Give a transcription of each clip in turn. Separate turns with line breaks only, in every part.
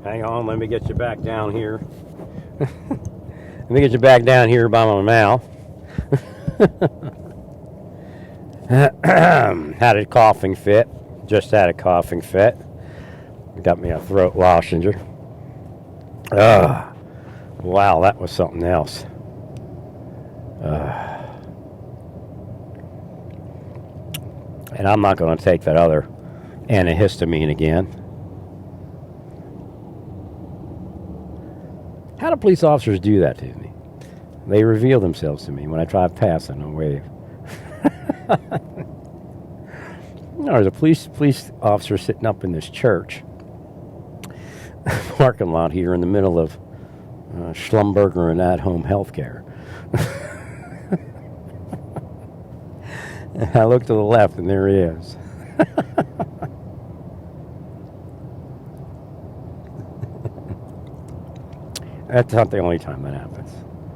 Hang on, let me get you back down here. Let me get you back down here by my mouth. Had a coughing fit. Just had a coughing fit. Got me a throat lozenge. Wow, that was something else. And I'm not going to take that other antihistamine again. How do police officers do that to me? They reveal themselves to me when I drive past and I wave. There's a police officer sitting up in this church parking lot here in the middle of Schlumberger and at-home healthcare. I look to the left and there he is. That's not the only time that happens.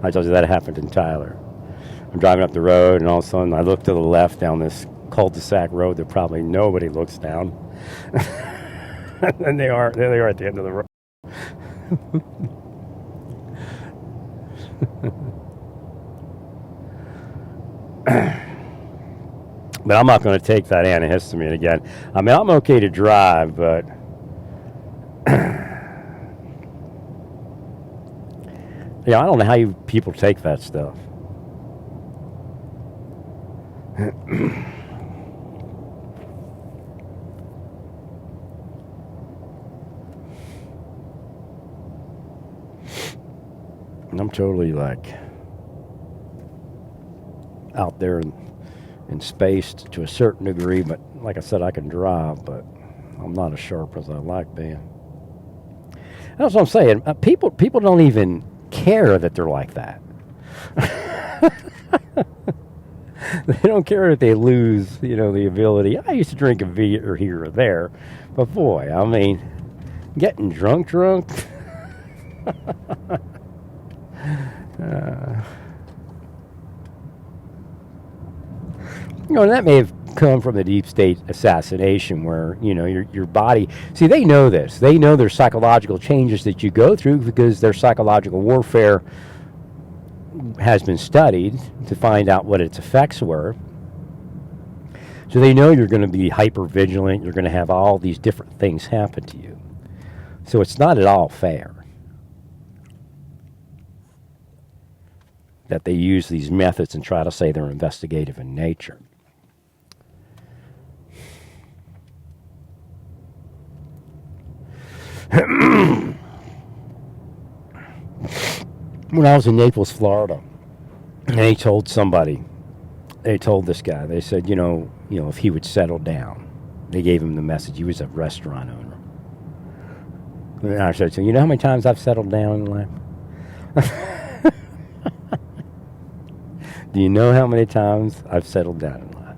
I told you that happened in Tyler. I'm driving up the road and all of a sudden I look to the left down this cul-de-sac road that probably nobody looks down. And there they are at the end of the road. But I'm not going to take that antihistamine again. I mean, I'm okay to drive, but yeah, I don't know how you people take that stuff. And I'm totally like out there in space to a certain degree, but like I said, I can drive, but I'm not as sharp as I like being. That's what I'm saying. People don't even care that they're like that. They don't care if they lose, the ability. I used to drink a beer here or there, but boy, I mean, getting drunk. That may have come from the deep state assassination where, your body... See, they know this. They know there's psychological changes that you go through because their psychological warfare has been studied to find out what its effects were. So they know you're going to be hyper vigilant. You're going to have all these different things happen to you. So it's not at all fair that they use these methods and try to say they're investigative in nature. When I was in Naples, Florida, and they told this guy, they said, if he would settle down. They gave him the message. He was a restaurant owner. And I said, so you know how many times I've settled down in life? Do you know how many times I've settled down in life?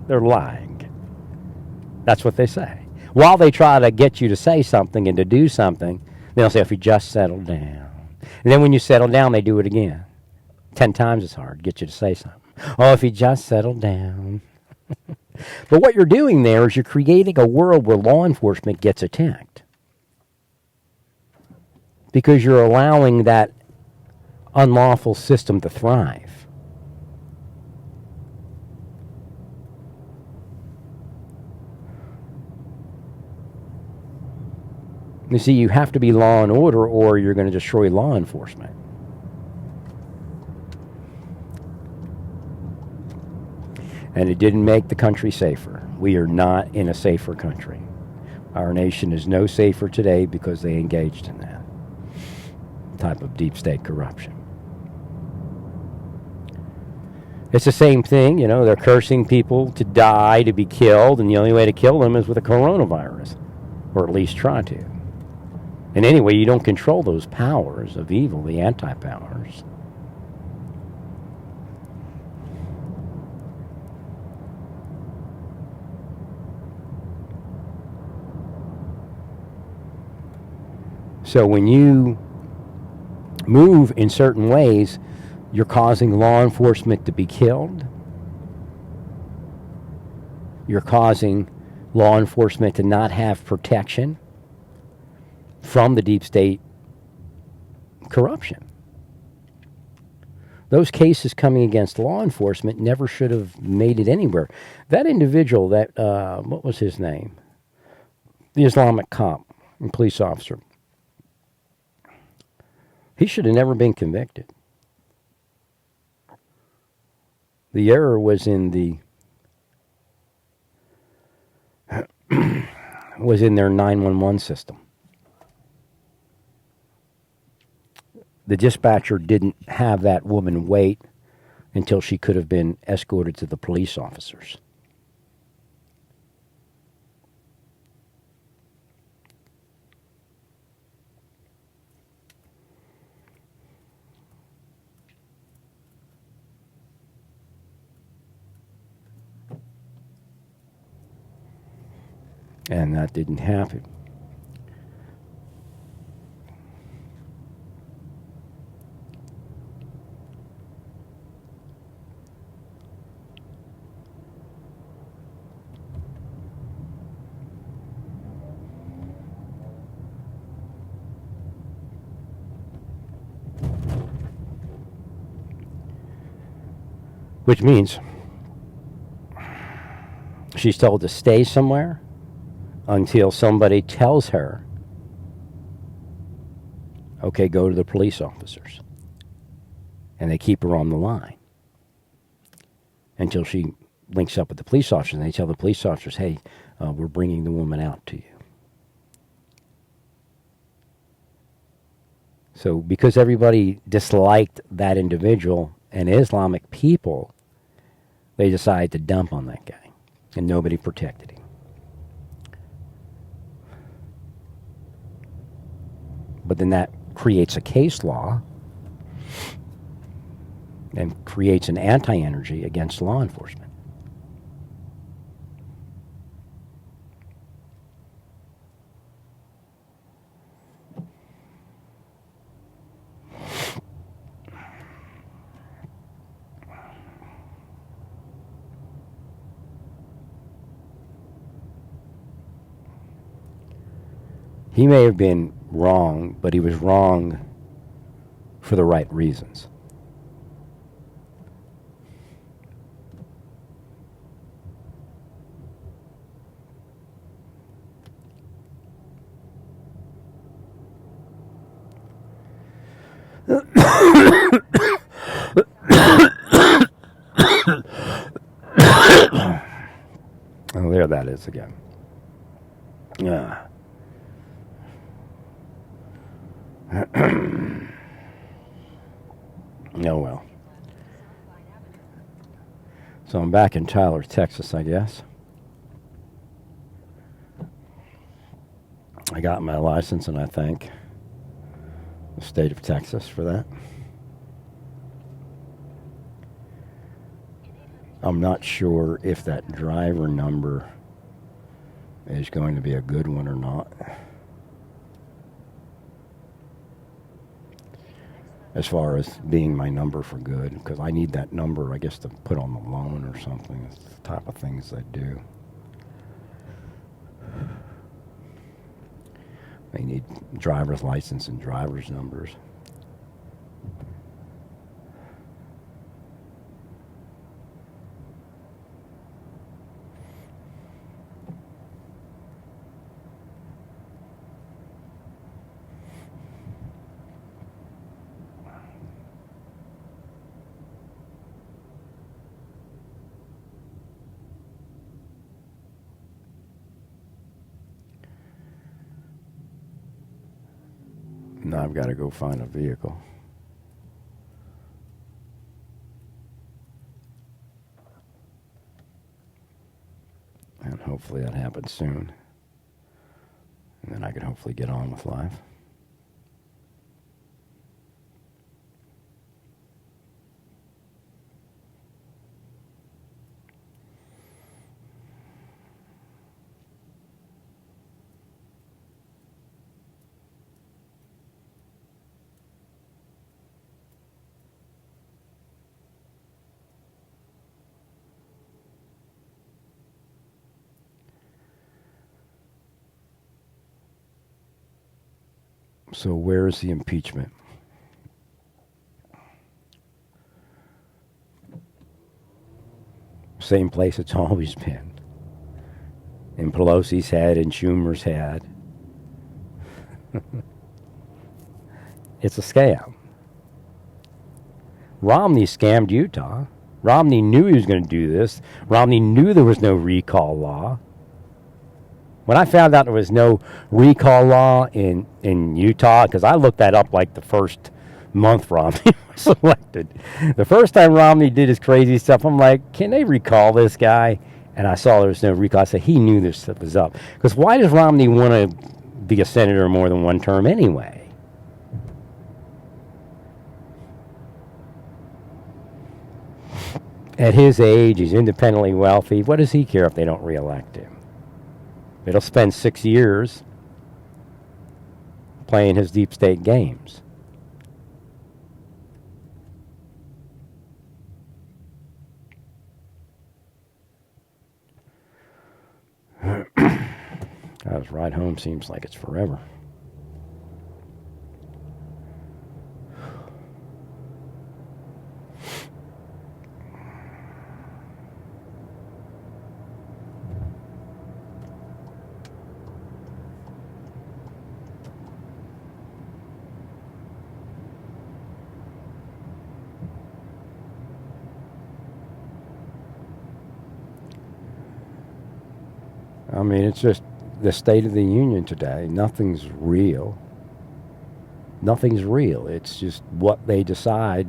They're lying. That's what they say. While they try to get you to say something and to do something, they'll say, if you just settle down. And then when you settle down, they do it again. 10 times as hard to get you to say something. Oh, if you just settle down. But what you're doing there is you're creating a world where law enforcement gets attacked. Because you're allowing that unlawful system to thrive. You see, you have to be law and order or you're going to destroy law enforcement. And it didn't make the country safer. We are not in a safer country. Our nation is no safer today because they engaged in that type of deep state corruption. It's the same thing, they're cursing people to die, to be killed, and the only way to kill them is with a coronavirus, or at least try to. And anyway, you don't control those powers of evil, the anti-powers. So when you move in certain ways, you're causing law enforcement to be killed. You're causing law enforcement to not have protection from the deep state corruption. Those cases coming against law enforcement never should have made it anywhere. That individual, what was his name? The Islamic cop and police officer. He should have never been convicted. The error was in their 911 system. The dispatcher didn't have that woman wait until she could have been escorted to the police officers. And that didn't happen. Which means she's told to stay somewhere until somebody tells her, okay, go to the police officers. And they keep her on the line until she links up with the police officers. And they tell the police officers, hey, we're bringing the woman out to you. So because everybody disliked that individual and Islamic people, they decided to dump on that guy. And nobody protected him. But then that creates a case law and creates an anti-energy against law enforcement. He may have been wrong, but he was wrong for the right reasons. Oh, there that is again. Yeah. Oh, well. So I'm back in Tyler, Texas, I guess. I got my license, and I thank the state of Texas for that. I'm not sure if that driver number is going to be a good one or not. As far as being my number for good, because I need that number, I guess, to put on the loan or something. It's the type of things they do. They need driver's license and driver's numbers. Now I've got to go find a vehicle. And hopefully that happens soon. And then I can hopefully get on with life. So where's the impeachment? Same place it's always been. In Pelosi's head, in Schumer's head. It's a scam. Romney scammed Utah. Romney knew he was going to do this. Romney knew there was no recall law. When I found out there was no recall law in Utah, because I looked that up like the first month Romney was elected. The first time Romney did his crazy stuff, I'm like, can they recall this guy? And I saw there was no recall. I said, he knew this stuff was up. Because why does Romney want to be a senator more than one term anyway? At his age, he's independently wealthy. What does he care if they don't reelect him? It'll spend 6 years playing his deep state games. His ride home seems like it's forever. I mean, it's just the State of the Union today. Nothing's real. Nothing's real. It's just what they decide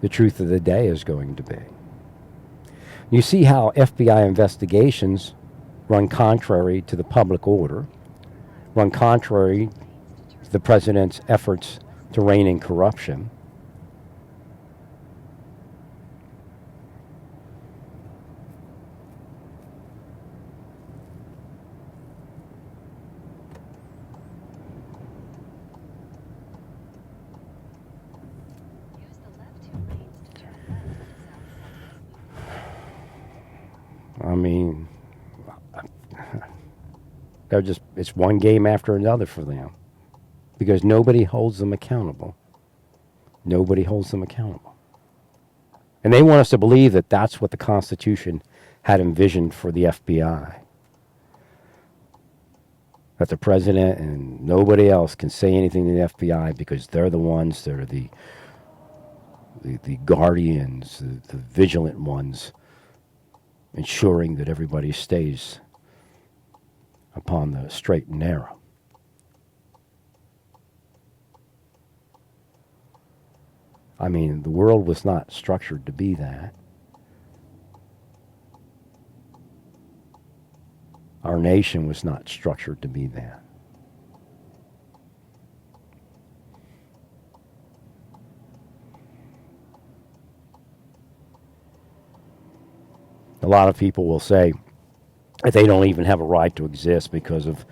the truth of the day is going to be. You see how FBI investigations run contrary to the public order, run contrary to the president's efforts to rein in corruption. I mean, it's one game after another for them because nobody holds them accountable. Nobody holds them accountable. And they want us to believe that that's what the Constitution had envisioned for the FBI. That the president and nobody else can say anything to the FBI because they're the ones that are the guardians, the vigilant ones, ensuring that everybody stays upon the straight and narrow. I mean, the world was not structured to be that. Our nation was not structured to be that. A lot of people will say that they don't even have a right to exist because of,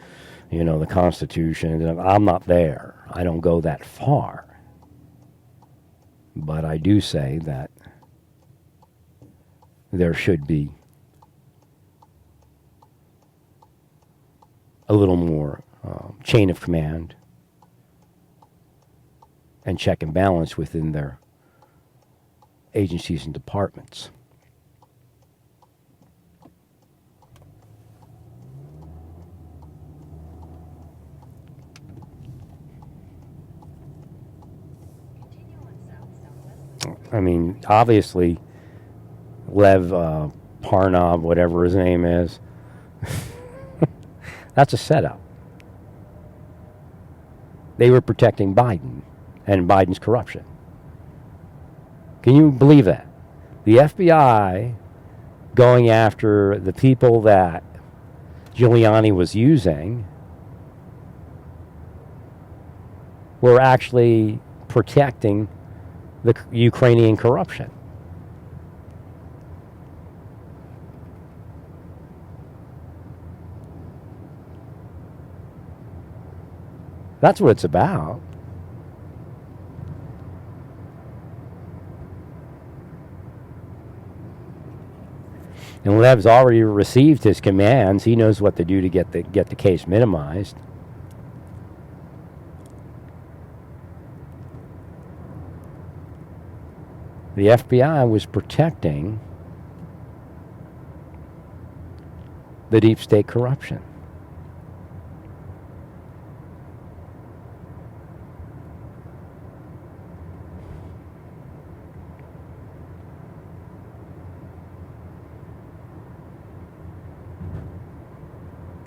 the Constitution. I'm not there. I don't go that far. But I do say that there should be a little more chain of command and check and balance within their agencies and departments. I mean, obviously, Lev Parnov, whatever his name is, that's a setup. They were protecting Biden and Biden's corruption. Can you believe that? The FBI going after the people that Giuliani was using were actually protecting the Ukrainian corruption. That's what it's about. And Lev's already received his commands. He knows what to do to get the case minimized. The FBI was protecting the deep state corruption.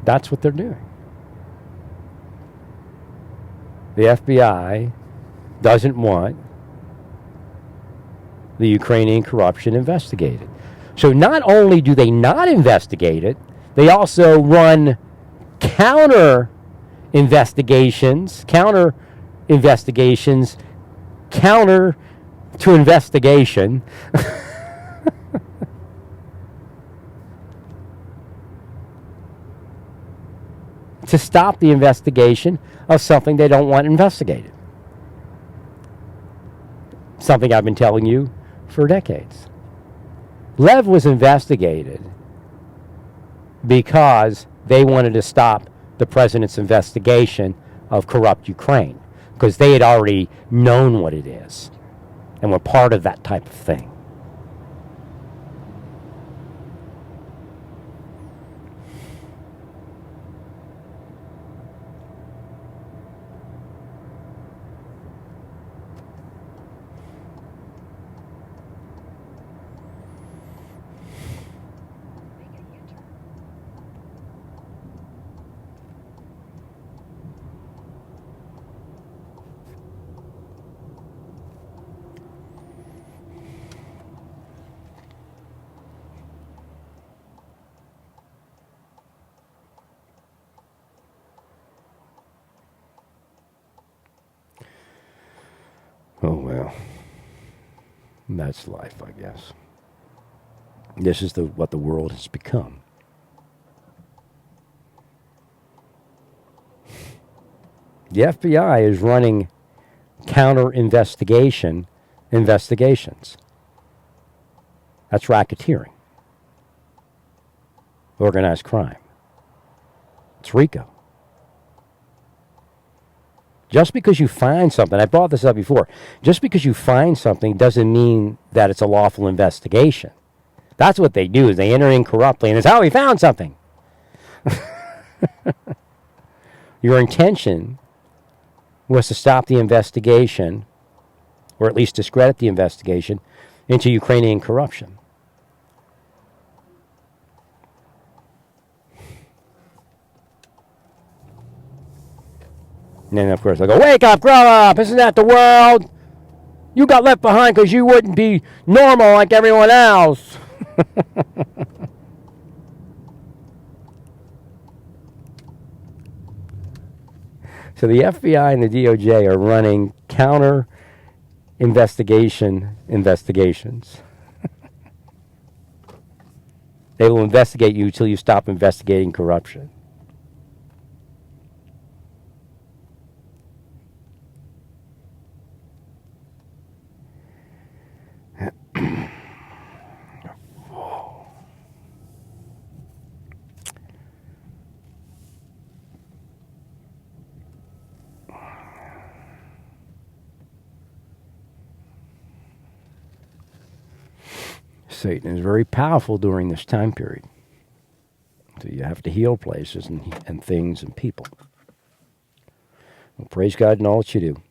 That's what they're doing. The FBI doesn't want the Ukrainian corruption investigated. So not only do they not investigate it, they also run counter investigations, counter to investigation. To stop the investigation of something they don't want investigated. Something I've been telling you for decades. Lev was investigated because they wanted to stop the president's investigation of corrupt Ukraine, because they had already known what it is and were part of that type of thing. Oh, well, that's life, I guess. This is what the world has become. The FBI is running investigations. That's racketeering. Organized crime. It's RICO. Just because you find something, I brought this up before, just because you find something doesn't mean that it's a lawful investigation. That's what they do, is they enter in corruptly, and it's how we found something. Your intention was to stop the investigation, or at least discredit the investigation, into Ukrainian corruption. And then, of course, I go, wake up, grow up, isn't that the world? You got left behind because you wouldn't be normal like everyone else. So the FBI and the DOJ are running counter investigations. They will investigate you until you stop investigating corruption. Satan is very powerful during this time period. So you have to heal places and things and people. Well, praise God in all that you do.